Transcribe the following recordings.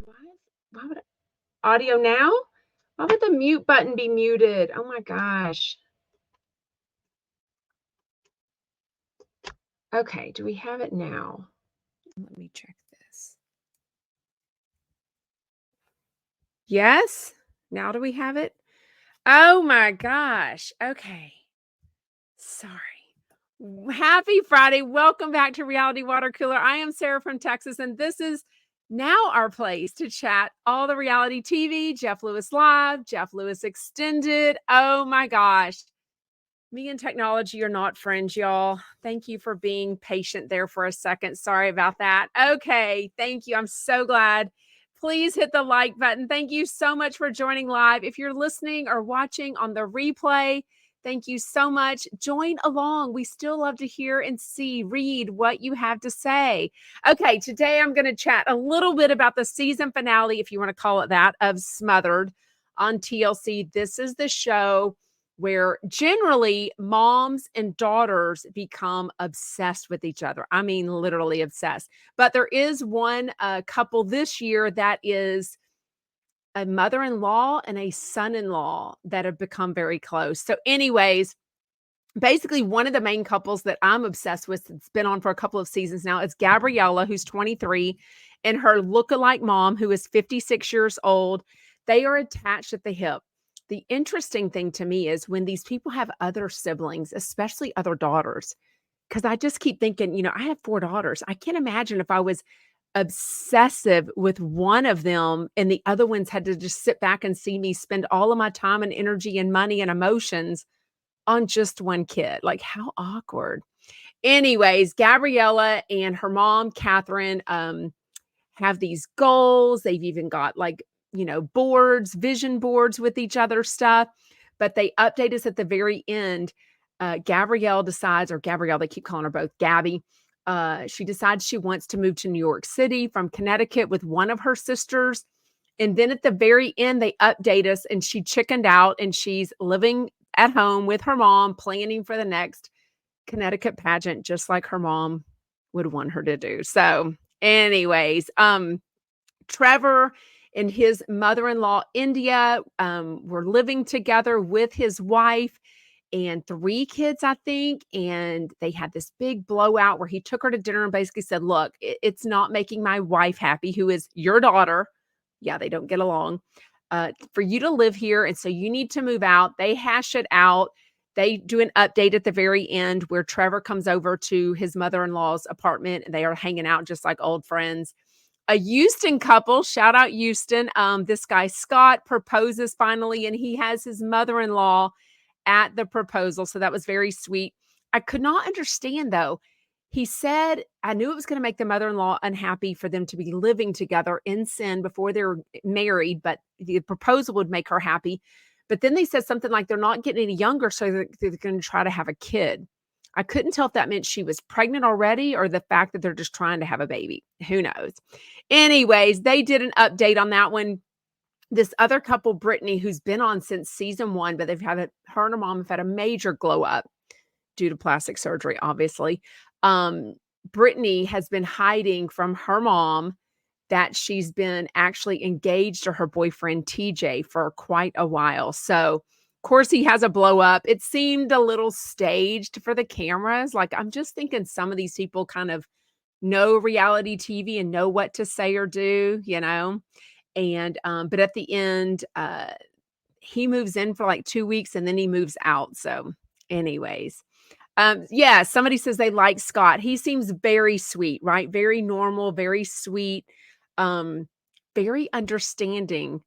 Why would audio now? Why would the mute button be muted? Oh my gosh. Okay, do we have it now? Let me check this. Yes? Now do we have it? Oh my gosh. Okay. Sorry. Happy Friday. Welcome back to Reality Water Cooler. I am Sarah from Texas, and this is now our place to chat all the reality TV, Jeff Lewis Live, Jeff Lewis Extended. Oh my gosh. Me and technology are not friends, y'all. Thank you for being patient there for a second. Sorry about that. Okay. Thank you. I'm so glad. Please hit the like button. Thank you so much for joining live. If you're listening or watching on the replay, thank you so much. Join along. We still love to hear and read what you have to say. Okay, today I'm going to chat a little bit about the season finale, if you want to call it that, of Smothered on TLC. This is the show where generally moms and daughters become obsessed with each other. I mean, literally obsessed. But there is one couple this year that is a mother-in-law and a son-in-law that have become very close. So anyways, basically one of the main couples that I'm obsessed with, it's been on for a couple of seasons now, is Gabriella, who's 23, and her lookalike mom, who is 56 years old. They are attached at the hip. The interesting thing to me is when these people have other siblings, especially other daughters, because I just keep thinking, I have 4 daughters. I can't imagine if I was obsessive with one of them and the other ones had to just sit back and see me spend all of my time and energy and money and emotions on just one kid. Like, how awkward. Anyways, Gabriella and her mom, Catherine, have these goals. They've even got boards, vision boards with each other stuff, but they update us at the very end. Gabrielle decides, or Gabrielle, they keep calling her both Gabby. She decides she wants to move to New York City from Connecticut with one of her sisters. And then at the very end, they update us and she chickened out and she's living at home with her mom, planning for the next Connecticut pageant, just like her mom would want her to do. So anyways, Trevor and his mother-in-law, India, were living together with his wife and 3 kids, I think. And they had this big blowout where he took her to dinner and basically said, look, it's not making my wife happy, who is your daughter. Yeah, they don't get along. For you to live here. And so you need to move out. They hash it out. They do an update at the very end where Trevor comes over to his mother-in-law's apartment and they are hanging out just like old friends. A Houston couple, shout out Houston. This guy, Scott, proposes finally, and he has his mother-in-law at the proposal. So that was very sweet. I could not understand, though. He said, I knew it was going to make the mother-in-law unhappy for them to be living together in sin before they were married, but the proposal would make her happy. But then they said something like they're not getting any younger, so they're going to try to have a kid. I couldn't tell if that meant she was pregnant already or the fact that they're just trying to have a baby. Who knows? Anyways, they did an update on that one. This other couple, Brittany, who's been on since season 1, but her and her mom have had a major glow up due to plastic surgery, obviously. Brittany has been hiding from her mom that she's been actually engaged to her boyfriend, TJ, for quite a while. So, of course, he has a blow up. It seemed a little staged for the cameras. Like, I'm just thinking some of these people kind of know reality TV and know what to say or do, And, but at the end, he moves in for like 2 weeks and then he moves out. So anyways, yeah, somebody says they like Scott. He seems very sweet, right? Very normal, very sweet, very understanding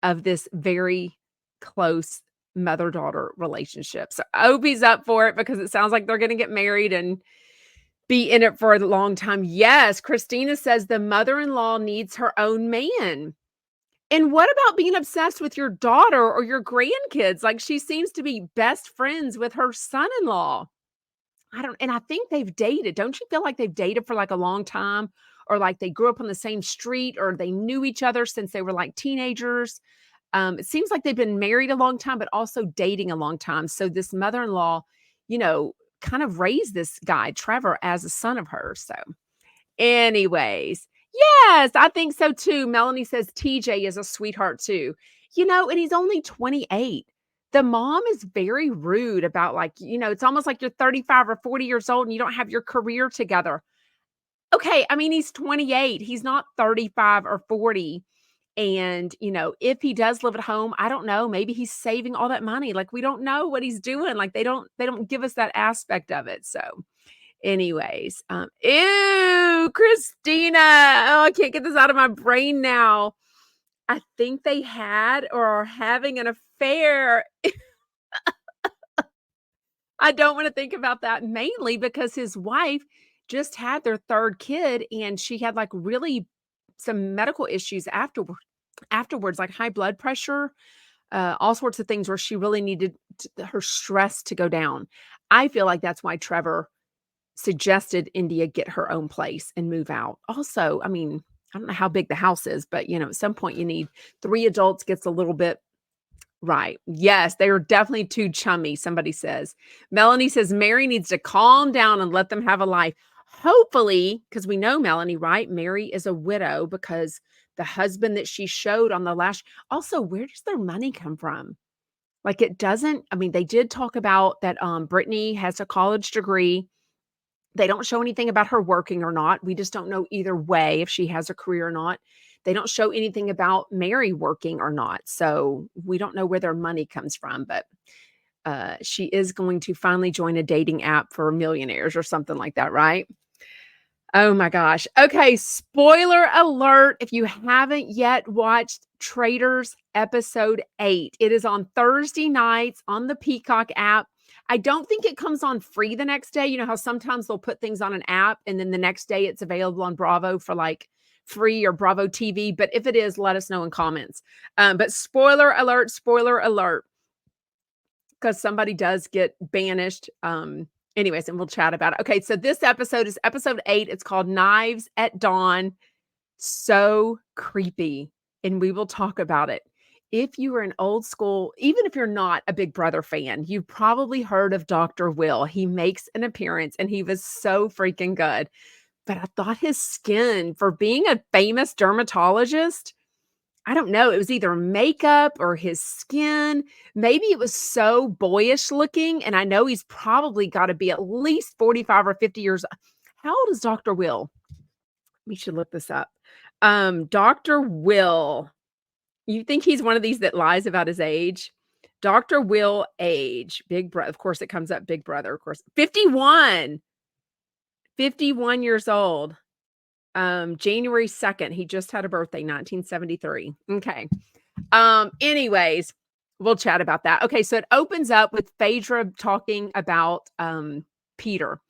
of this very close mother-daughter relationship. So I hope he's up for it because it sounds like they're going to get married and be in it for a long time. Yes, Christina says the mother-in-law needs her own man. And what about being obsessed with your daughter or your grandkids? Like, she seems to be best friends with her son-in-law. And I think they've dated. Don't you feel like they've dated for like a long time? Or like they grew up on the same street or they knew each other since they were like teenagers? It seems like they've been married a long time, but also dating a long time. So this mother-in-law, kind of raised this guy, Trevor, as a son of hers. So anyways, Yes, I think so too. Melanie says TJ is a sweetheart too. And he's only 28. The mom is very rude about like, it's almost like you're 35 or 40 years old and you don't have your career together. Okay, I mean, he's 28. He's not 35 or 40. And, if he does live at home, I don't know, maybe he's saving all that money. Like we don't know what he's doing. Like they don't give us that aspect of it. So, anyways, ew, Christina. Oh, I can't get this out of my brain now. I think they had or are having an affair. I don't want to think about that mainly because his wife just had their third kid and she had like really some medical issues afterwards, like high blood pressure, all sorts of things where she really needed her stress to go down. I feel like that's why Trevor suggested India get her own place and move out. Also, I mean, I don't know how big the house is, but at some point you need 3 adults gets a little bit right. Yes, they are definitely too chummy, somebody says. Melanie says Mary needs to calm down and let them have a life. Hopefully, because we know Melanie, right? Mary is a widow because the husband that she showed on the last. Also, where does their money come from? Like it doesn't, I mean, they did talk about that Brittany has a college degree. They don't show anything about her working or not. We just don't know either way if she has a career or not. They don't show anything about Mary working or not. So we don't know where their money comes from, but she is going to finally join a dating app for millionaires or something like that, right? Oh my gosh. Okay, spoiler alert. If you haven't yet watched Traitors episode 8, it is on Thursday nights on the Peacock app. I don't think it comes on free the next day. You know how sometimes they'll put things on an app and then the next day it's available on Bravo for like free or Bravo TV. But if it is, let us know in comments. But spoiler alert, because somebody does get banished. Anyways, and we'll chat about it. Okay, so this episode is episode 8. It's called Knives at Dawn. So creepy. And we will talk about it. If you are an old school, even if you're not a Big Brother fan, you've probably heard of Dr. Will. He makes an appearance and he was so freaking good. But I thought his skin, for being a famous dermatologist, I don't know, it was either makeup or his skin. Maybe it was so boyish looking, and I know he's probably gotta be at least 45 or 50 years. How old is Dr. Will? We should look this up. Dr. Will. You think he's one of these that lies about his age? Dr. Will age. Big Brother. Of course, it comes up Big Brother, of course. 51. 51 years old. January 2nd. He just had a birthday, 1973. Okay. Anyways, we'll chat about that. Okay, so it opens up with Phaedra talking about Peter.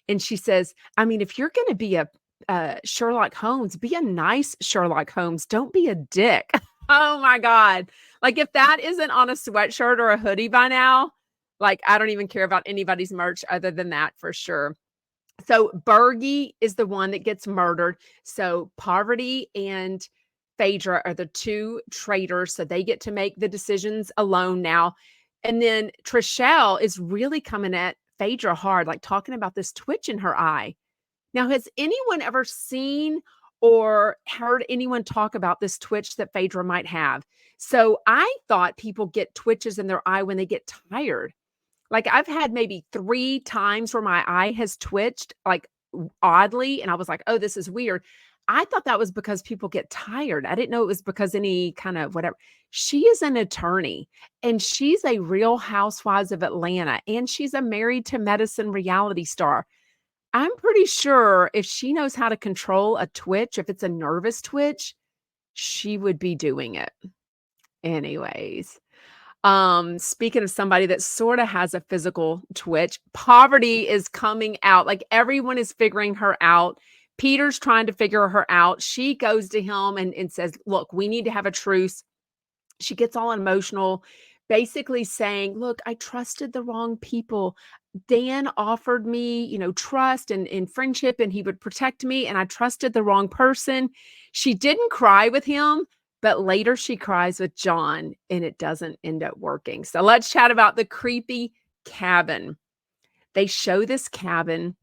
And she says, I mean, if you're gonna be a Sherlock Holmes, be a nice Sherlock Holmes. Don't be a dick. Oh my God. Like if that isn't on a sweatshirt or a hoodie by now, like I don't even care about anybody's merch other than that for sure. So Bergie is the one that gets murdered. So Poverty and Phaedra are the two traitors. So they get to make the decisions alone now. And then Trishelle is really coming at Phaedra hard, like talking about this twitch in her eye. Now, has anyone ever seen or heard anyone talk about this twitch that Phaedra might have? So I thought people get twitches in their eye when they get tired. Like I've had maybe 3 times where my eye has twitched like oddly, and I was like, "Oh, this is weird." I thought that was because people get tired. I didn't know it was because any kind of whatever. She is an attorney and she's a Real Housewives of Atlanta and she's a Married to Medicine reality star. I'm pretty sure if she knows how to control a twitch, if it's a nervous twitch, she would be doing it. Anyways, speaking of somebody that sort of has a physical twitch, Poverty is coming out. Like everyone is figuring her out. Peter's trying to figure her out. She goes to him and says, look, we need to have a truce. She gets all emotional, basically saying, look, I trusted the wrong people. Dan offered me, trust and friendship, and he would protect me, and I trusted the wrong person. She didn't cry with him, but later she cries with John, and it doesn't end up working. So let's chat about the creepy cabin. They show this cabin.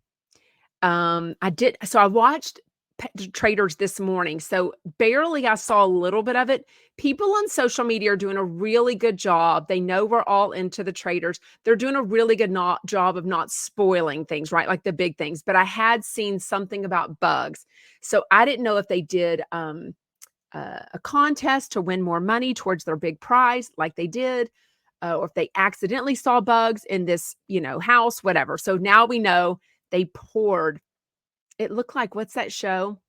I watched Traitors this morning. So barely I saw a little bit of it. People on social media are doing a really good job. They know we're all into the Traitors. They're doing a really good job of not spoiling things, right? Like the big things. But I had seen something about bugs. So I didn't know if they did a contest to win more money towards their big prize, like they did, or if they accidentally saw bugs in this, house, whatever. So now we know they poured. It looked like, what's that show?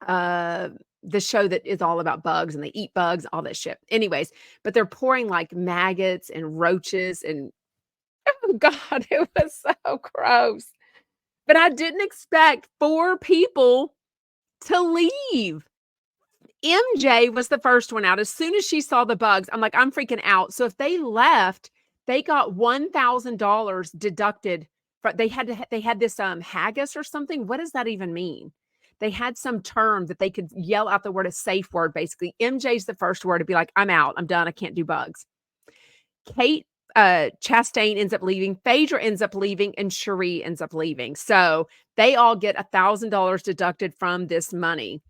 The show that is all about bugs and they eat bugs, all that shit. Anyways, but they're pouring like maggots and roaches and oh God, it was so gross. But I didn't expect 4 people to leave. MJ was the first one out. As soon as she saw the bugs, I'm like, I'm freaking out. So if they left, they got $1,000 deducted. They had this haggis or something. What does that even mean? They had some term that they could yell out the word, a safe word, basically. MJ's the first word to be like, I'm out. I'm done. I can't do bugs. Kate Chastain ends up leaving. Phaedra ends up leaving. And Cherie ends up leaving. So they all get $1,000 deducted from this money.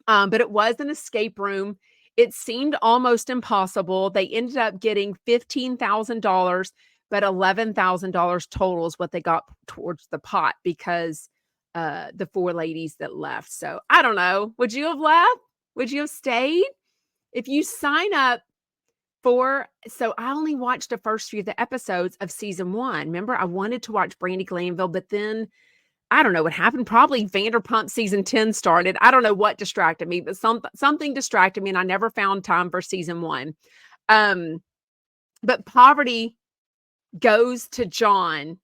But it was an escape room. It seemed almost impossible. They ended up getting $15,000, but $11,000 total is what they got towards the pot because the 4 ladies that left. So I don't know. Would you have left? Would you have stayed? If you sign up so I only watched the first few of the episodes of season 1. Remember, I wanted to watch Brandi Glanville, but then I don't know what happened. Probably Vanderpump season 10 started. I don't know what distracted me, but something distracted me and I never found time for season 1. But Poverty goes to John,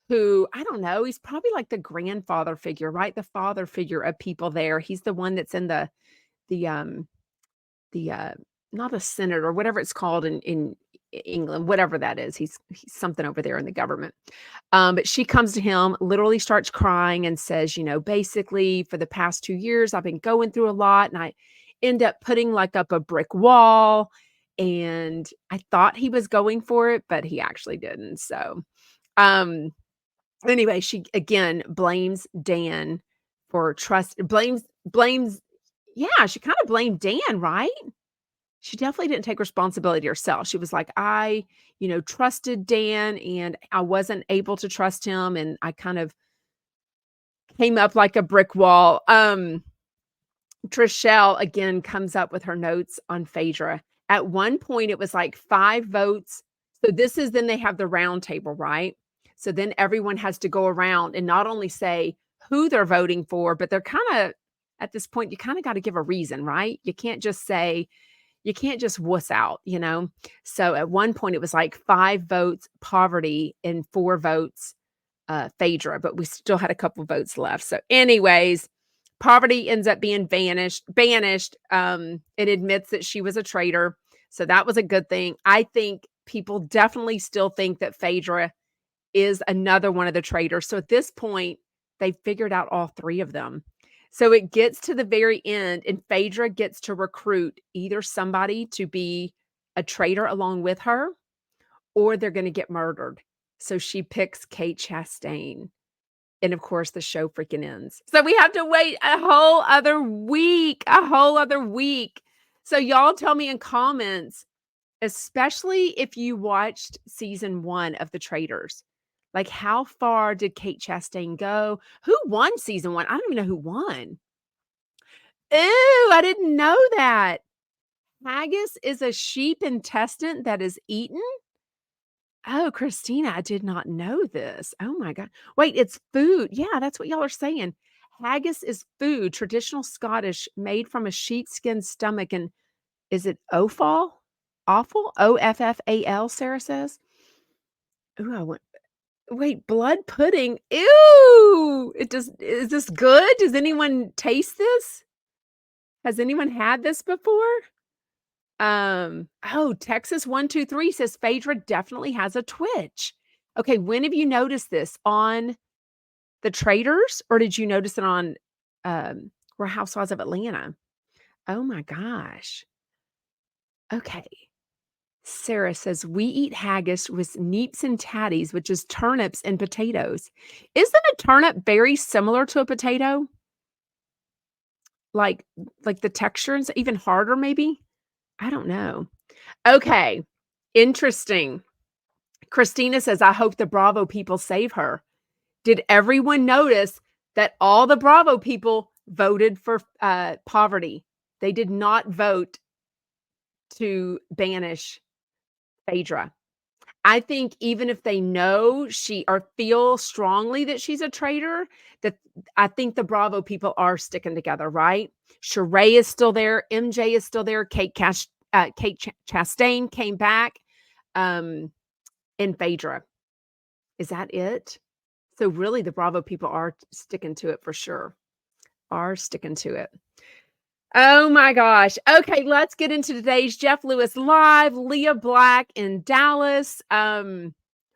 who, I don't know, he's probably like the grandfather figure, right? The father figure of people there. He's the one that's in the not a senator or whatever it's called in England, whatever that is. He's something over there in the government. But she comes to him, literally starts crying and says, basically for the past 2 years, I've been going through a lot and I end up putting like up a brick wall. And I thought he was going for it, but he actually didn't. So, anyway, she again blames Dan for blames. Yeah, she kind of blamed Dan, right? She definitely didn't take responsibility herself. She was like, I, trusted Dan and I wasn't able to trust him. And I kind of came up like a brick wall. Trishelle again comes up with her notes on Phaedra. At one point, it was like 5 votes. So then they have the round table, right? So then everyone has to go around and not only say who they're voting for, but they're kind of, at this point, you kind of got to give a reason, right? You can't just wuss out, So at one point it was like 5 votes Poverty and 4 votes Phaedra, but we still had a couple votes left. So anyways, Poverty ends up being banished. It admits that she was a traitor. So that was a good thing. I think people definitely still think that Phaedra is another one of the traitors. So at this point, they figured out all 3 of them. So it gets to the very end and Phaedra gets to recruit either somebody to be a traitor along with her or they're going to get murdered. So she picks Kate Chastain. And of course, the show freaking ends. So we have to wait a whole other week. So y'all tell me in comments, especially if you watched season 1 of The Traitors. Like, how far did Kate Chastain go? Who won season 1? I don't even know who won. Ooh, I didn't know that. Haggis is a sheep intestine that is eaten? Oh, Christina, I did not know this. Oh my God. Wait, it's food. Yeah, that's what y'all are saying. Haggis is food, traditional Scottish, made from a sheepskin stomach. And is it offal? Awful? Offal, Sarah says. Ooh, I went. Wait, blood pudding. Ew. Is this good? Does anyone taste this? Has anyone had this before? Texas 123 says Phaedra definitely has a twitch. Okay, when have you noticed this? On The Traitors, or did you notice it on Real Housewives of Atlanta? Oh my gosh. Okay. Sarah says, we eat haggis with neeps and tatties, which is turnips and potatoes. Isn't a turnip very similar to a potato? like the texture and even harder maybe? I don't know. Okay, interesting. Christina says, "I hope the Bravo people save her." Did everyone notice that all the Bravo people voted for poverty? They did not vote to banish Phaedra. I think even if they know she or feel strongly that she's a traitor, that I think the Bravo people are sticking together, right? Sheree is still there. MJ is still there. Kate Chastain came back. And Phaedra. Is that it? So really the Bravo people are sticking to it for sure. Are sticking to it. Oh my gosh. Okay, let's get into today's Jeff Lewis Live, Lea Black in Dallas.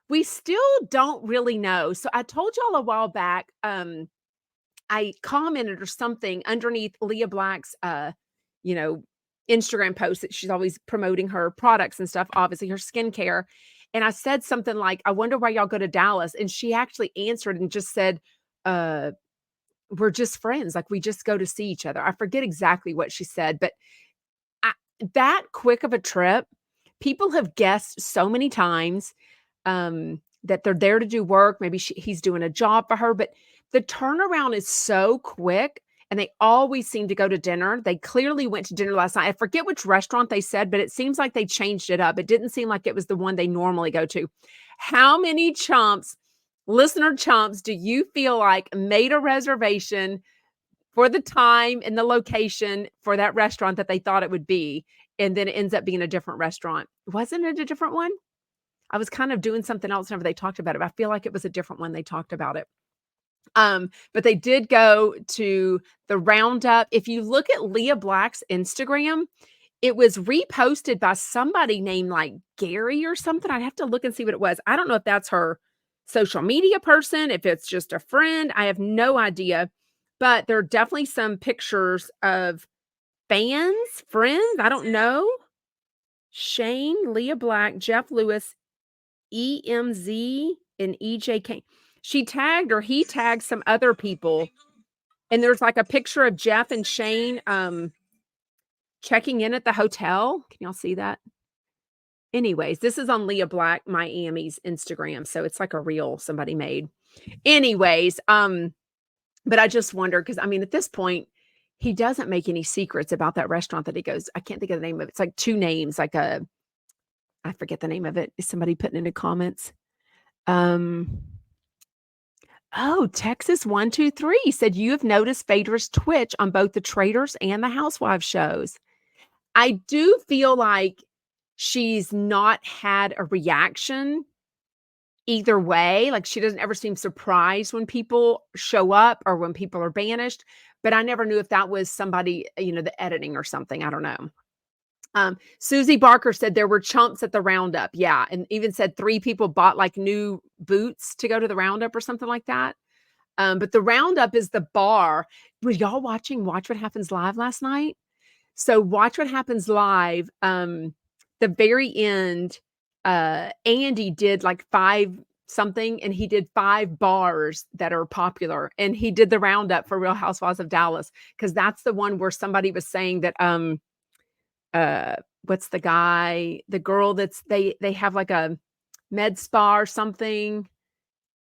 We still don't really know. So I told y'all a while back, I commented or something underneath Lea Black's you know, Instagram post that she's always promoting her products and stuff, obviously her skincare. And I said something like, "I wonder why y'all go to Dallas." And she actually answered and just said, uh, "We're just friends. Like we just go to see each other." I forget exactly what she said, but I, that quick of a trip, people have guessed so many times that they're there to do work. Maybe he's doing a job for her, but the turnaround is so quick and they always seem to go to dinner. They clearly went to dinner last night. I forget which restaurant they said, but it seems like they changed it up. It didn't seem like it was the one they normally go to. How many listener chumps, do you feel like made a reservation for the time and the location for that restaurant that they thought it would be, and then it ends up being a different restaurant? Wasn't it a different one? I was kind of doing something else whenever they talked about it. I feel like it was a different one they talked about it. But they did go to the Roundup. If you look at Lea Black's Instagram, it was reposted by somebody named like Gary or something. I'd have to look and see what it was. I don't know if that's her social media person, if it's just a friend. I have no idea. But there are definitely some pictures of friends. I don't know. Shane, Lea Black, Jeff Lewis, EMZ, and EJK. She tagged or he tagged some other people. And there's like a picture of Jeff and Shane checking in at the hotel. Can y'all see that? Anyways, this is on Lea Black Miami's Instagram. So it's like a reel somebody made. Anyways, but I just wonder, because I mean, at this point, he doesn't make any secrets about that restaurant that he goes. I can't think of the name of it. It's like two names, like I forget the name of it. Is somebody putting in the comments? Oh, Texas 123 said you have noticed Phaedra's twitch on both the Traitors and the Housewives shows. I do feel like she's not had a reaction either way. Like she doesn't ever seem surprised when people show up or when people are banished. But I never knew if that was somebody, the editing or something. I don't know. Susie Barker said there were chumps at the Roundup. Yeah. And even said 3 people bought like new boots to go to the Roundup or something like that. But the Roundup is the bar. Were y'all watching Watch What Happens Live last night? So Watch What Happens Live, the very end, Andy did like 5 something, and he did 5 bars that are popular. And he did the Roundup for Real Housewives of Dallas, because that's the one where somebody was saying that what's the girl that's they have like a med spa or something.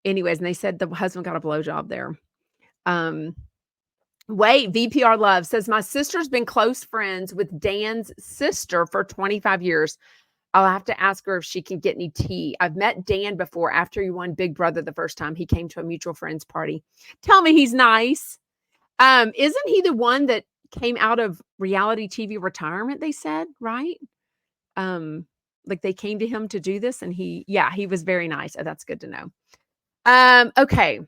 Anyways, and they said the husband got a blowjob there. Wait, VPR Love says, my sister's been close friends with Dan's sister for 25 years. I'll have to ask her if she can get me tea. I've met Dan before after he won Big Brother the first time. He came to a mutual friends party. Tell me he's nice. Isn't he the one that came out of reality TV retirement, they said, right? Like they came to him to do this, and he was very nice. Oh, that's good to know. Okay.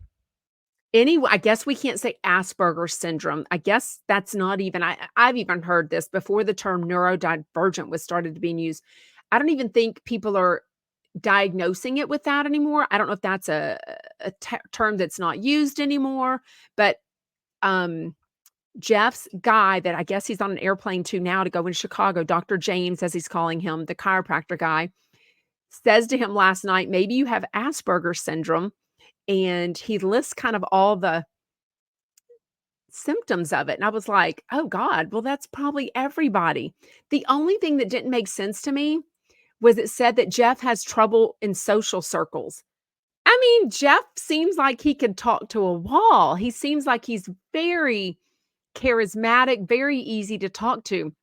Anyway, I guess we can't say Asperger's syndrome. I guess that's not even, I've even heard this before the term neurodivergent was started to being used. I don't even think people are diagnosing it with that anymore. I don't know if that's a term that's not used anymore, but Jeff's guy that I guess he's on an airplane to now to go in Chicago, Dr. James, as he's calling him, the chiropractor guy, says to him last night, maybe you have Asperger's syndrome. And he lists kind of all the symptoms of it. And I was like, oh God, well, that's probably everybody. The only thing that didn't make sense to me was it said that Jeff has trouble in social circles. I mean, Jeff seems like he could talk to a wall. He seems like he's very charismatic, very easy to talk to.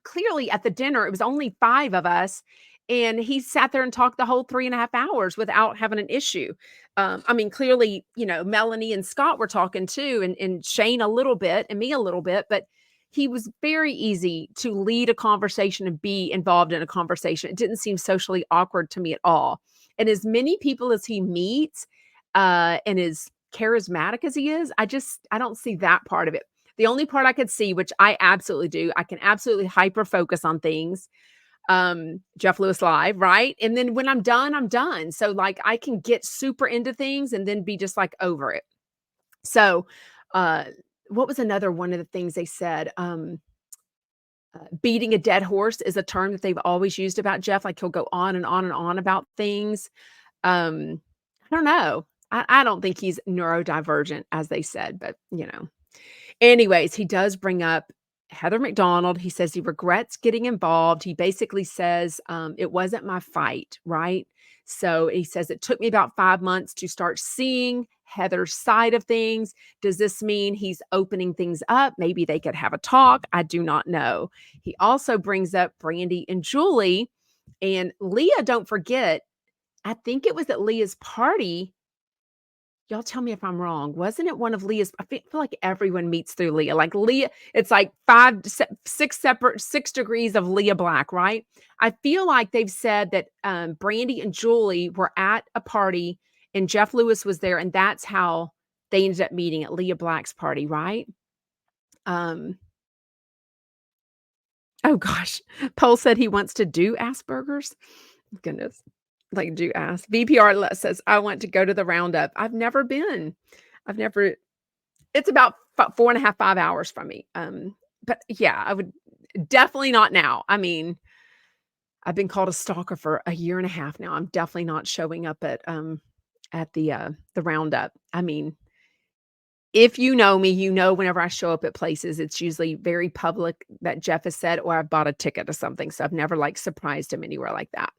Clearly at the dinner, it was only 5 of us, and he sat there and talked the whole 3.5 hours without having an issue. I mean, clearly, Melanie and Scott were talking too, and Shane a little bit, and me a little bit, but he was very easy to lead a conversation and be involved in a conversation. It didn't seem socially awkward to me at all. And as many people as he meets, and as charismatic as he is, I don't see that part of it. The only part I could see, which I absolutely do, I can absolutely hyper focus on things. Jeff Lewis Live, right? And then when I'm done, I'm done. So like I can get super into things and then be just like over it. So what was another one of the things they said? Beating a dead horse is a term that they've always used about Jeff. Like he'll go on and on and on about things. I don't know. I don't think he's neurodivergent, as they said, but Anyways, he does bring up Heather McDonald. He says he regrets getting involved. He basically says, it wasn't my fight, right? So he says it took me about 5 months to start seeing Heather's side of things. Does this mean he's opening things up? Maybe they could have a talk. I do not know. He also brings up Brandy and Julie and Lea. Don't forget, I think it was at Leah's party. Y'all tell me if I'm wrong. Wasn't it one of Leah's? I feel like everyone meets through Lea. Like Lea, it's like 6 degrees of Lea Black, right? I feel like they've said that Brandy and Julie were at a party and Jeff Lewis was there, and that's how they ended up meeting at Lea Black's party, right? Oh gosh, Pol said he wants to do Asperger's. Goodness. Like do ask. VPR says, I want to go to the roundup. I've never been. It's about 4.5, 5 hours from me. But yeah, I would definitely not now. I mean, I've been called a stalker for a year and a half now. I'm definitely not showing up at the roundup. I mean, if you know me, whenever I show up at places, it's usually very public that Jeff has said, or I've bought a ticket to something. So I've never like surprised him anywhere like that.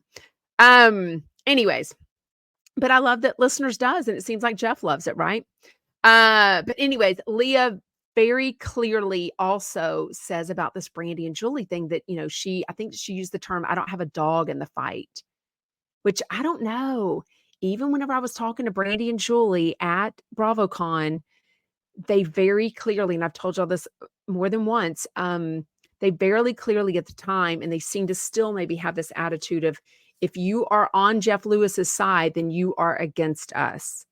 Anyways, but I love that listeners does, and it seems like Jeff loves it, right? But anyways, Lea very clearly also says about this Brandy and Julie thing that, I think she used the term, I don't have a dog in the fight, which I don't know. Even whenever I was talking to Brandy and Julie at BravoCon, they very clearly, and I've told y'all this more than once, they very clearly at the time, and they seem to still maybe have this attitude of, if you are on Jeff Lewis's side, then you are against us.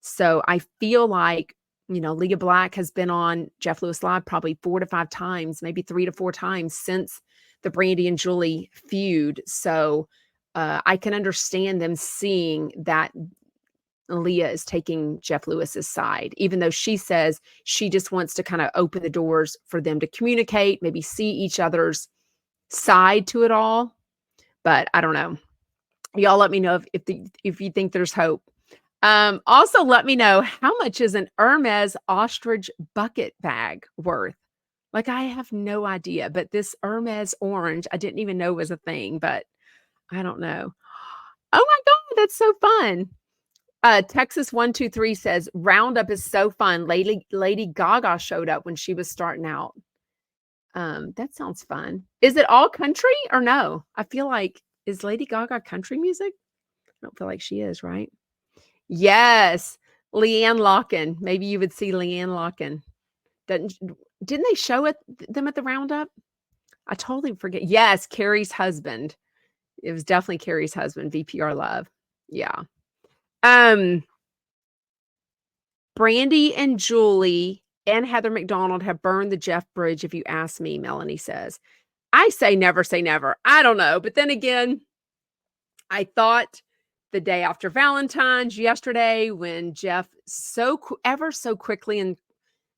So I feel like, Lea Black has been on Jeff Lewis Live probably 4 to 5 times, maybe 3 to 4 times since the Brandy and Julie feud. So I can understand them seeing that Lea is taking Jeff Lewis's side, even though she says she just wants to kind of open the doors for them to communicate, maybe see each other's side to it all. But I don't know. Y'all let me know if you think there's hope. Also let me know, how much is an Hermes ostrich bucket bag worth? Like, I have no idea, but this Hermes orange, I didn't even know was a thing, but I don't know. Oh my God, that's so fun. Texas 123 says, Roundup is so fun. Lady Gaga showed up when she was starting out. That sounds fun. Is it all country or no? I feel like, is Lady Gaga country music? I don't feel like she is, right? Yes. Leanne Locken. Maybe you would see Leanne Locken. Didn't they show them at the Roundup? I totally forget. Yes, Carrie's husband. It was definitely Carrie's husband, VPR Love. Yeah. Brandy and Julie and Heather McDonald have burned the Jeff Bridge, if you ask me, Melanie says. I say never say never. I don't know. But then again, I thought the day after Valentine's yesterday, when Jeff ever so quickly and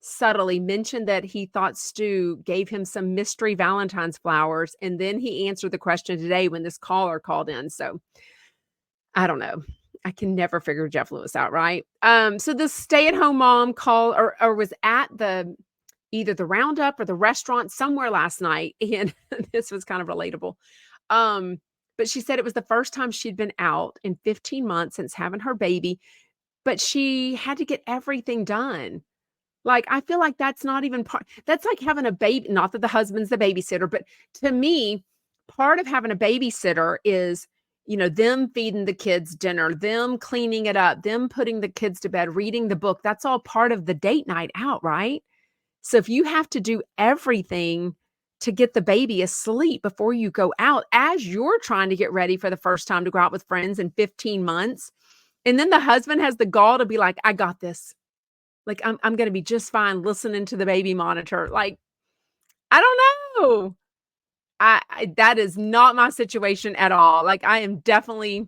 subtly mentioned that he thought Stu gave him some mystery Valentine's flowers, and then he answered the question today when this caller called in. So I don't know. I can never figure Jeff Lewis out, right? So the stay-at-home mom called or was at the either the Roundup or the restaurant somewhere last night, and this was kind of relatable. Um, but she said it was the first time she'd been out in 15 months since having her baby, but she had to get everything done. Like, I feel like that's not even part that's like having a baby, not that the husband's the babysitter, but to me, part of having a babysitter is, them feeding the kids dinner, them cleaning it up, them putting the kids to bed, reading the book. That's all part of the date night out, right? So if you have to do everything to get the baby asleep before you go out, as you're trying to get ready for the first time to go out with friends in 15 months, and then the husband has the gall to be like, "I got this. Like, I'm gonna be just fine listening to the baby monitor." Like, I don't know. I that is not my situation at all. Like, I am definitely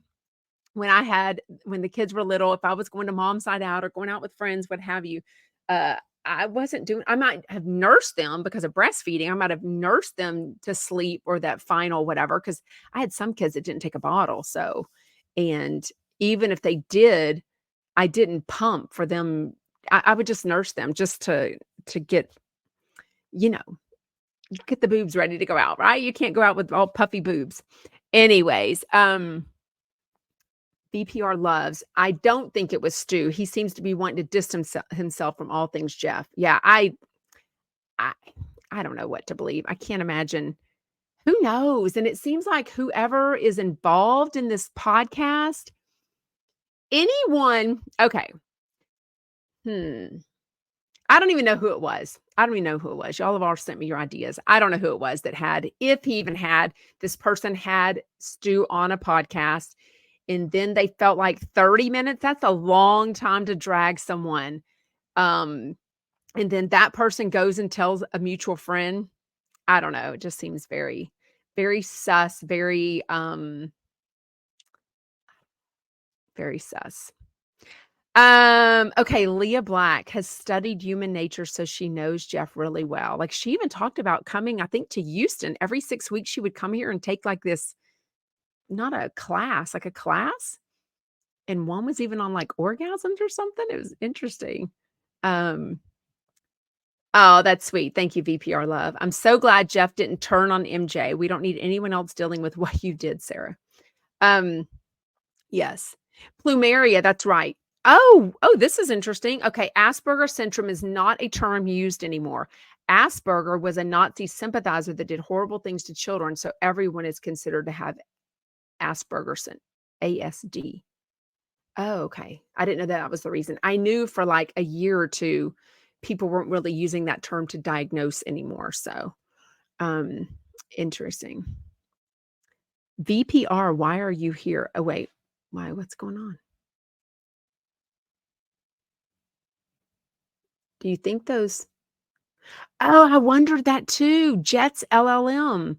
when the kids were little, if I was going to mom's side out or going out with friends, what have you, uh, I wasn't doing I might have nursed them because of breastfeeding. I might have nursed them to sleep or that final whatever, because I had some kids that didn't take a bottle. So, and even if they did, I didn't pump for them. I would just nurse them just to you know, get the boobs ready to go out, right? You can't go out with all puffy boobs. Anyways, BPR loves. I don't think it was Stu. He seems to be wanting to distance himself from all things Jeff. Yeah, I I don't know what to believe. I can't imagine. Who knows? And it seems like whoever is involved in this podcast, anyone, okay. Hmm. I don't even know who it was. I don't even know who it was. Y'all have all sent me your ideas. I don't know who it was that had, if he even had, this person had Stu on a podcast, and then they felt like 30 minutes. That's a long time to drag someone. Um, and then that person goes and tells a mutual friend. I don't know. It just seems very, very sus, very sus. Okay, Lea Black has studied human nature, so she knows Jeff really well. Like, she even talked about coming, I think, to Houston. Every 6 weeks, she would come here and take, like, this not a class, like a class, and one was even on, like, orgasms or something. It was interesting. Um, oh, that's sweet. Thank you, VPR love. I'm so glad Jeff didn't turn on MJ. We don't need anyone else dealing with what you did, Sarah. Um Yes. Plumeria, that's right. Oh, this is interesting. Okay, Asperger syndrome is not a term used anymore. Asperger was a Nazi sympathizer that did horrible things to children, so everyone is considered to have Asperger ASD. Oh, okay. I didn't know that was the reason. I knew for like a year or two, people weren't really using that term to diagnose anymore. So, um, interesting. VPR, why are you here? Oh, wait. Why? What's going on? Do you think those Oh, I wondered that too. Jets LLM.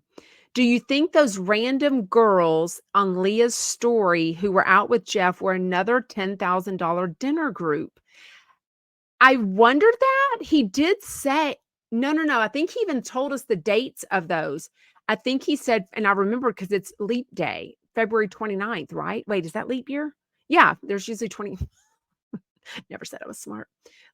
Do you think those random girls on Leah's story who were out with Jeff were another $10,000 dinner group? I wondered that. He did say no, no, no. I think he even told us the dates of those. I think he said, and I remember because it's leap day, February 29th, right? Wait, is that leap year? Yeah, there's usually 20. Never said I was smart.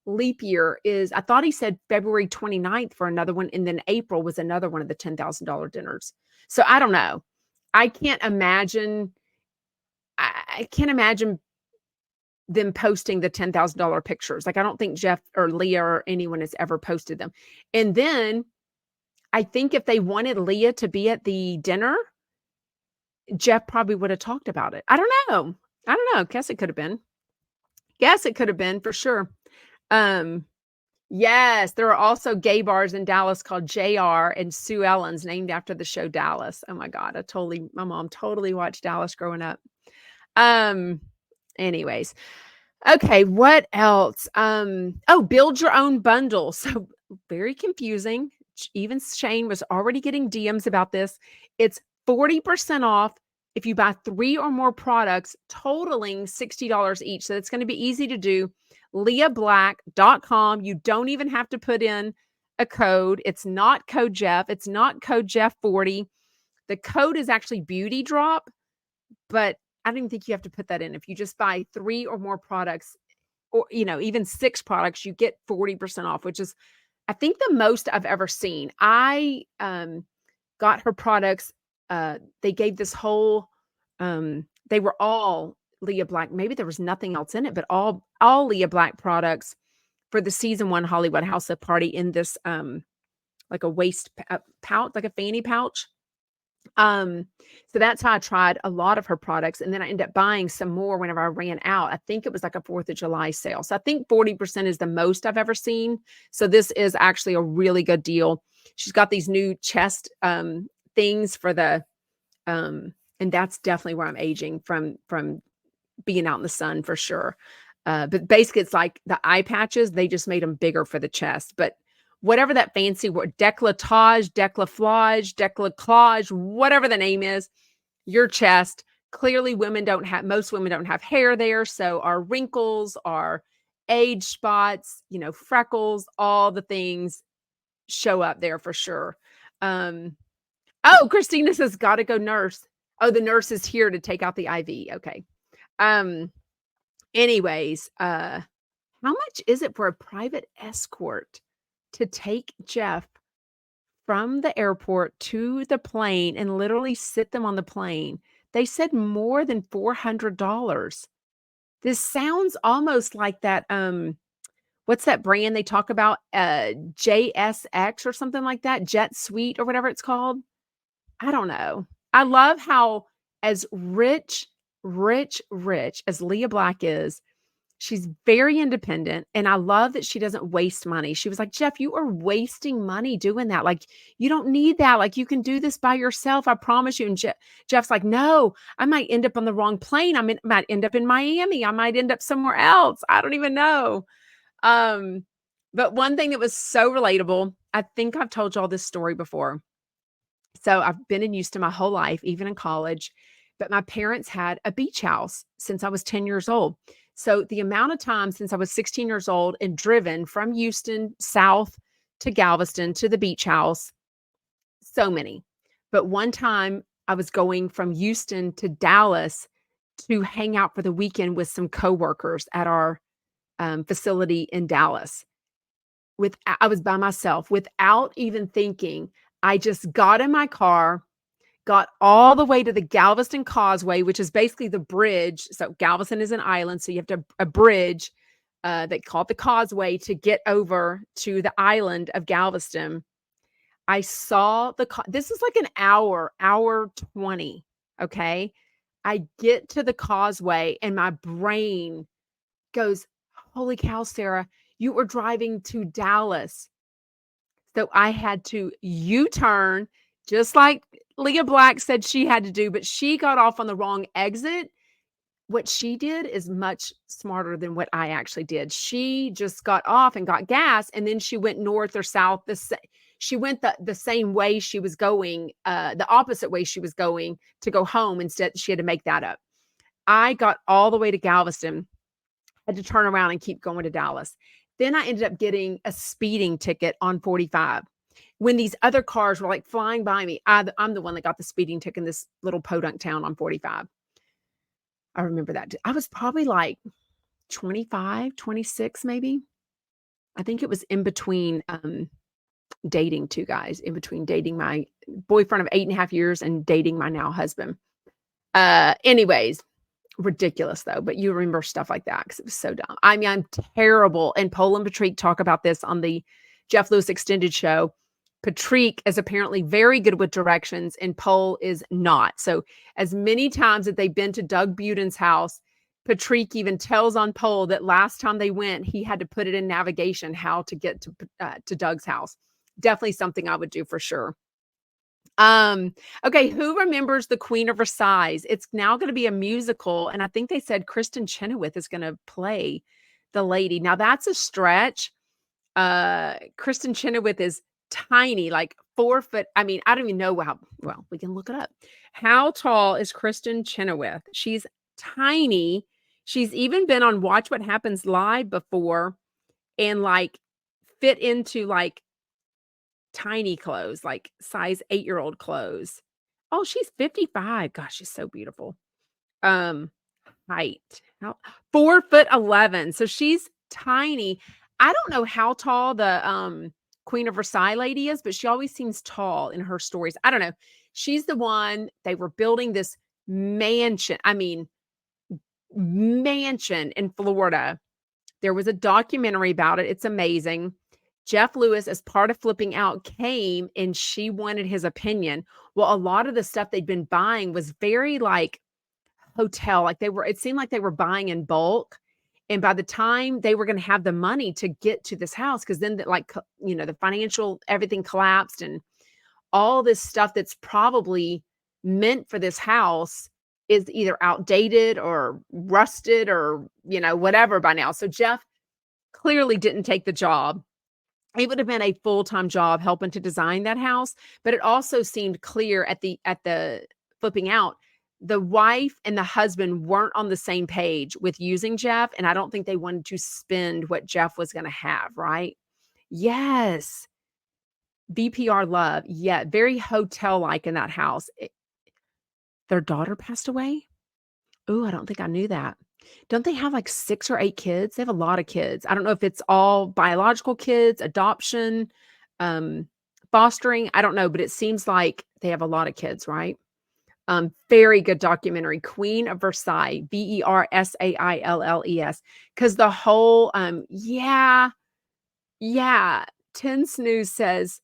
Leap year is, I thought he said February 29th for another one, and then April was another one of the $10,000 dinners. So I don't know. I can't imagine. I can't imagine them posting the $10,000 pictures. Like, I don't think Jeff or Leah or anyone has ever posted them. And then I think if they wanted Leah to be at the dinner, Jeff probably would have talked about it. I don't know. I don't know. Guess it could have been. Guess it could have been for sure. Um, Yes, there are also gay bars in Dallas called JR and Sue Ellen's, named after the show Dallas. Oh my God, my mom totally watched Dallas growing up. Um, Anyways. Okay, what else? Oh, build your own bundle. So very confusing. Even Shane was already getting DMs about this. It's 40% off if you buy 3 or more products totaling $60 each. So it's going to be easy to do. LeaBlack.com. You don't even have to put in a code. It's not code Jeff. It's not code Jeff40. The code is actually Beauty Drop, but I don't even think you have to put that in. If you just buy 3 or more products, or even 6 products, you get 40% off, which is I think the most I've ever seen. I got her products. They gave this whole. They were all Lea Black. Maybe there was nothing else in it, but all Lea Black products for the season 1 Hollywood House of Party in this like a waist pouch, like a fanny pouch. Um, so that's how I tried a lot of her products, and then I ended up buying some more whenever I ran out. I think it was like a 4th of July sale. So I think 40% is the most I've ever seen. So this is actually a really good deal. She's got these new chest things for the and that's definitely where I'm aging from being out in the sun for sure. But basically it's like the eye patches, they just made them bigger for the chest. But whatever that fancy word, décolletage, whatever the name is, your chest. Clearly most women don't have hair there. So our wrinkles, our age spots, freckles, all the things show up there for sure. Oh, Christina says, gotta go nurse. Oh, the nurse is here to take out the IV. Okay. Anyways, how much is it for a private escort to take Jeff from the airport to the plane and literally sit them on the plane? They said more than $400. This sounds almost like that, what's that brand they talk about? JSX or something like that, Jet Suite or whatever it's called. I don't know. I love how as rich as Lea Black is, she's very independent. And I love that she doesn't waste money. She was like, Jeff, you are wasting money doing that. Like, you don't need that. Like, you can do this by yourself. I promise you. And Jeff's like, no, I might end up on the wrong plane. Might end up in Miami. I might end up somewhere else. I don't even know. But one thing that was so relatable, I think I've told y'all this story before. So I've been in Houston my whole life, even in college, but my parents had a beach house since I was 10 years old. So the amount of time since I was 16 years old and driven from Houston south to Galveston to the beach house, so many. But one time I was going from Houston to Dallas to hang out for the weekend with some coworkers at our facility in Dallas. I was by myself without even thinking. I just got in my car, got all the way to the Galveston Causeway, which is basically the bridge. So Galveston is an island, so you have to a bridge they call it the Causeway to get over to the island of Galveston. I saw this is like an hour 20. Okay. I get to the Causeway and my brain goes, holy cow, Sarah, you were driving to Dallas. So I had to U-turn, just like Lea Black said she had to do, but she got off on the wrong exit. What she did is much smarter than what I actually did. She just got off and got gas, and then she went north or south. She went the same way she was going, the opposite way she was going to go home. Instead, she had to make that up. I got all the way to Galveston, had to turn around and keep going to Dallas. Then I ended up getting a speeding ticket on 45. When these other cars were like flying by me, I'm the one that got the speeding ticket in this little podunk town on 45. I remember that. I was probably like 25, 26 maybe. I think it was in between dating two guys, in between dating my boyfriend of 8.5 years and dating my now husband. Anyways, ridiculous though, but you remember stuff like that because it was so dumb. I mean, I'm terrible. And Pol and Patrik talk about this on the Jeff Lewis extended show. Patrik is apparently very good with directions and Pol is not. So as many times that they've been to Doug Buden's house, Patrik even tells on Pol that last time they went, he had to put it in navigation how to get to Doug's house. Definitely something I would do for sure. Okay, who remembers The Queen of Versailles? It's now going to be a musical, and I think they said Kristen Chenoweth is going to play the lady. Now that's a stretch. Kristen Chenoweth is tiny, like 4 foot. I mean, I don't even know how, well, we can look it up. How tall is Kristen Chenoweth? She's tiny. She's even been on Watch What Happens Live before and like fit into like tiny clothes, like size 8-year-old clothes. Oh, she's 55. Gosh, she's so beautiful. Height, 4'11". So she's tiny. I don't know how tall the Queen of Versailles lady is, but she always seems tall in her stories. I don't know. She's the one, they were building this mansion. I mean, mansion in Florida. There was a documentary about it. It's amazing. Jeff Lewis, as part of flipping out, came and she wanted his opinion. Well, a lot of the stuff they'd been buying was very like hotel, like it seemed like they were buying in bulk. And by the time they were going to have the money to get to this house, because then the financial, everything collapsed and all this stuff that's probably meant for this house is either outdated or rusted or, whatever by now. So Jeff clearly didn't take the job. It would have been a full-time job helping to design that house, but it also seemed clear at the flipping out, the wife and the husband weren't on the same page with using Jeff, and I don't think they wanted to spend what Jeff was going to have, right? Yes. VPR love. Yeah, very hotel-like in that house. Their daughter passed away? Ooh, I don't think I knew that. Don't they have like 6 or 8 kids? They have a lot of kids. I don't know if it's all biological kids, adoption, fostering. I don't know, but it seems like they have a lot of kids, right? Very good documentary, Queen of Versailles, Versailles, because the whole, yeah. Tin Snooze says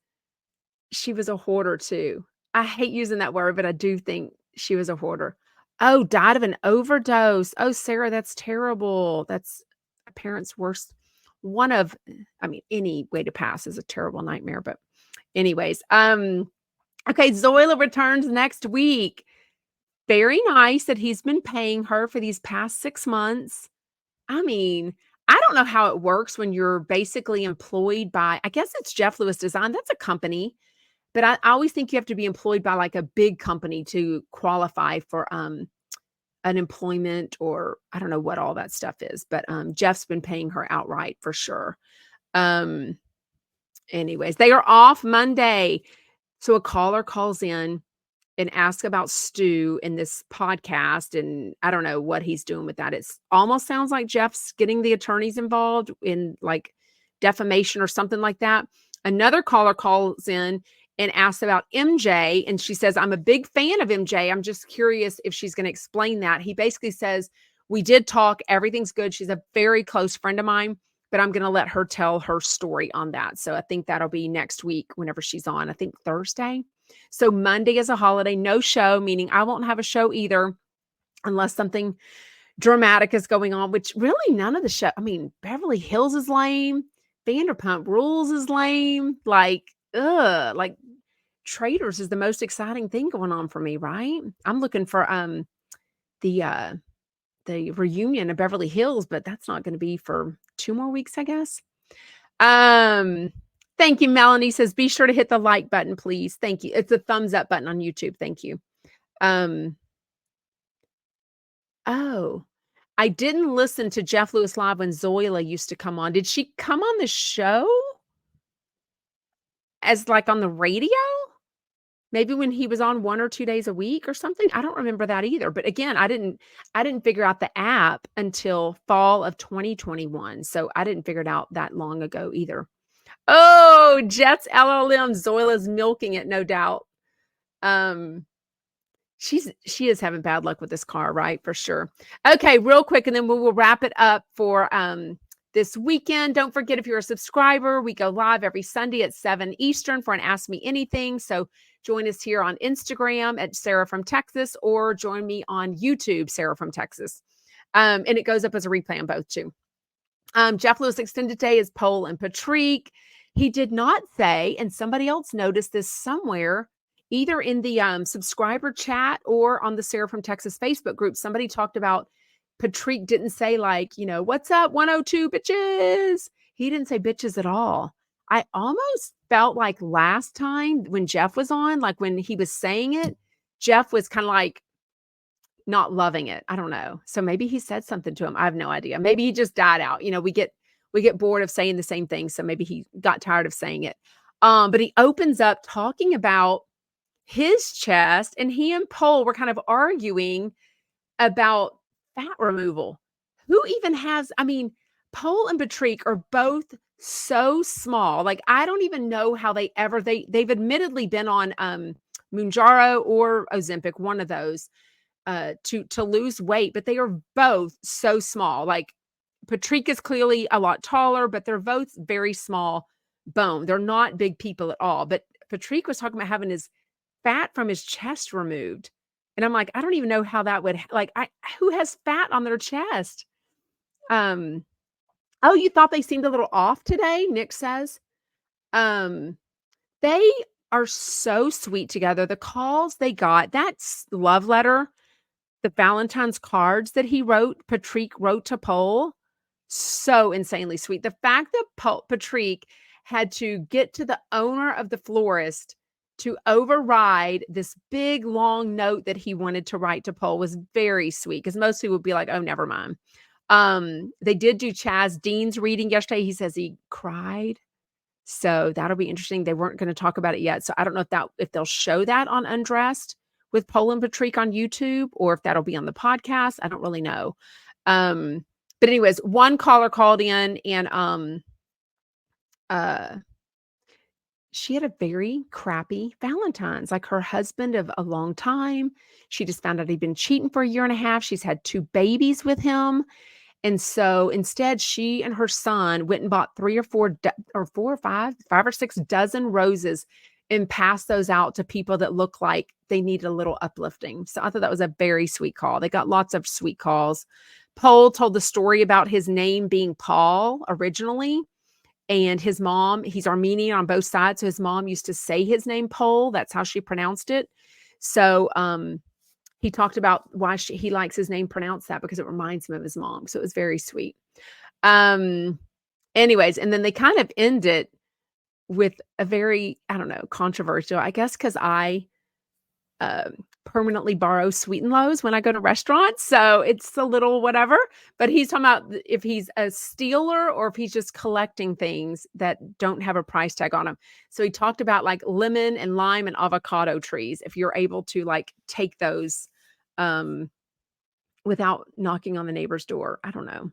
she was a hoarder too. I hate using that word, but I do think she was a hoarder. Oh, died of an overdose. Oh, Sarah, that's terrible. That's a parent's worst. Any way to pass is a terrible nightmare, but anyways, okay, Zoila returns next week. Very nice that he's been paying her for these past 6 months. I mean, I don't know how it works when you're basically employed by, I guess it's Jeff Lewis Design. That's a company, but I always think you have to be employed by like a big company to qualify for an employment, or I don't know what all that stuff is, but Jeff's been paying her outright for sure. Anyways, they are off Monday. So a caller calls in and asks about Stu in this podcast, and I don't know what he's doing with that. It's almost sounds like Jeff's getting the attorneys involved in like defamation or something like that. Another caller calls in and asks about MJ, and she says, I'm a big fan of MJ. I'm just curious if she's going to explain that. He basically says, we did talk, everything's good. She's a very close friend of mine, but I'm going to let her tell her story on that. So I think that'll be next week whenever she's on, I think Thursday. So Monday is a holiday, no show, meaning I won't have a show either unless something dramatic is going on, which really none of the show. I mean, Beverly Hills is lame. Vanderpump Rules is lame. Like Traitors is the most exciting thing going on for me, right? I'm looking for the reunion of Beverly Hills, but that's not going to be for 2 more weeks, I guess. Thank you. Melanie says, be sure to hit the like button, please. Thank you. It's a thumbs up button on YouTube. Thank you. Oh, I didn't listen to Jeff Lewis Live when Zoila used to come on. Did she come on the show as like on the radio? Maybe when he was on 1 or 2 days a week or something. I don't remember that either. But again, I didn't figure out the app until fall of 2021. So I didn't figure it out that long ago either. Oh, Jets LLM. Zoila's milking it, no doubt. She is having bad luck with this car, right? For sure. Okay, real quick, and then we will wrap it up for this weekend. Don't forget, if you're a subscriber, we go live every Sunday at 7 Eastern for an Ask Me Anything. So join us here on Instagram at Sarah from Texas, or join me on YouTube, Sarah from Texas. And it goes up as a replay on both too. Jeff Lewis Extended Day is Pol and Patrik. He did not say, and somebody else noticed this somewhere, either in the subscriber chat or on the Sarah from Texas Facebook group, somebody talked about Patrik didn't say like, what's up, 102 bitches. He didn't say bitches at all. I almost felt like last time when Jeff was on, like when he was saying it, Jeff was kind of like not loving it. I don't know. So maybe he said something to him. I have no idea. Maybe he just died out. We get bored of saying the same thing. So maybe he got tired of saying it. But he opens up talking about his chest, and he and Pol were kind of arguing about fat removal. Who even has, Pol and Patrik are both so small. Like, I don't even know how they've admittedly been on Mounjaro or Ozempic, one of those, to lose weight, but they are both so small. Like, Patrik is clearly a lot taller, but they're both very small bone. They're not big people at all. But Patrik was talking about having his fat from his chest removed. And I'm like, I don't even know how that would who has fat on their chest? Um, oh, you thought they seemed a little off today? Nick says. Um, they are so sweet together. The calls they got, that's love letter, the Valentine's cards that Patrik wrote to Pol, so insanely sweet. The fact that Patrik had to get to the owner of the florist to override this big long note that he wanted to write to Pol was very sweet, because most people would be like, oh, never mind. They did do Chaz Dean's reading yesterday. He says he cried. So that'll be interesting. They weren't going to talk about it yet. So I don't know if they'll show that on Undressed with Pol and Patrik on YouTube, or if that'll be on the podcast. I don't really know. But anyways, one caller called in, and she had a very crappy Valentine's, like her husband of a long time. She just found out he'd been cheating for a year and a half. She's had 2 babies with him. And so instead, she and her son went and bought 3 or 4 or 4 or 5 or 6 dozen roses and passed those out to people that look like they needed a little uplifting. So I thought that was a very sweet call. They got lots of sweet calls. Pol told the story about his name being Paul originally, and his mom, he's Armenian on both sides, so his mom used to say his name Pol. That's how she pronounced it. So he talked about why he likes his name pronounced that, because it reminds him of his mom. So it was very sweet. Anyways, and then they kind of end it with a very, I don't know, controversial, I guess, because I permanently borrow Sweet and Lows when I go to restaurants. So it's a little whatever, but he's talking about if he's a stealer or if he's just collecting things that don't have a price tag on them. So he talked about like lemon and lime and avocado trees, if you're able to like take those without knocking on the neighbor's door. I don't know.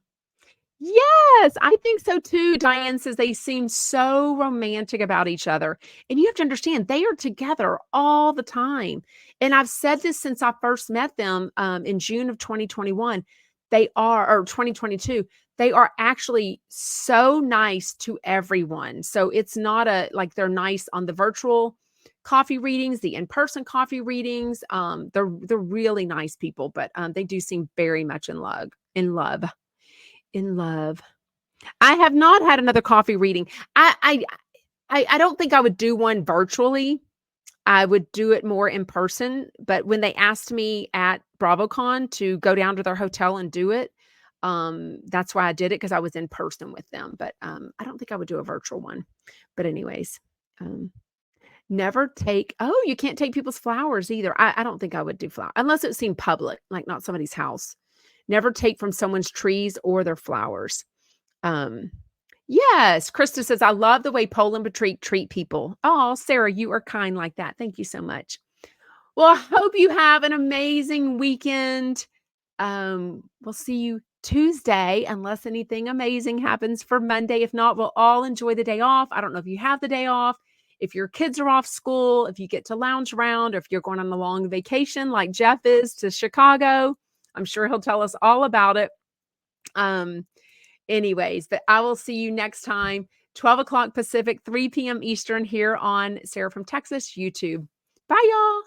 Yes, I think so too. Diane says they seem so romantic about each other. And you have to understand, they are together all the time. And I've said this since I first met them in June of 2021. Or 2022, they are actually so nice to everyone. So it's not like they're nice on the virtual coffee readings, the in-person coffee readings. They're really nice people, but they do seem very much in love. I have not had another coffee reading. I don't think I would do one virtually. I would do it more in person. But when they asked me at BravoCon to go down to their hotel and do it, that's why I did it, because I was in person with them. But I don't think I would do a virtual one. But anyways, you can't take people's flowers either. I don't think I would do flowers unless it seemed public, like not somebody's house. Never take from someone's trees or their flowers. Yes, Krista says, I love the way Pol and Patrik treat people. Oh, Sarah, you are kind like that. Thank you so much. Well, I hope you have an amazing weekend. We'll see you Tuesday, unless anything amazing happens for Monday. If not, we'll all enjoy the day off. I don't know if you have the day off, if your kids are off school, if you get to lounge around, or if you're going on a long vacation like Jeff is to Chicago. I'm sure he'll tell us all about it. Anyways, but I will see you next time, 12 o'clock Pacific, 3 p.m. Eastern, here on Sarah from Texas YouTube. Bye, y'all.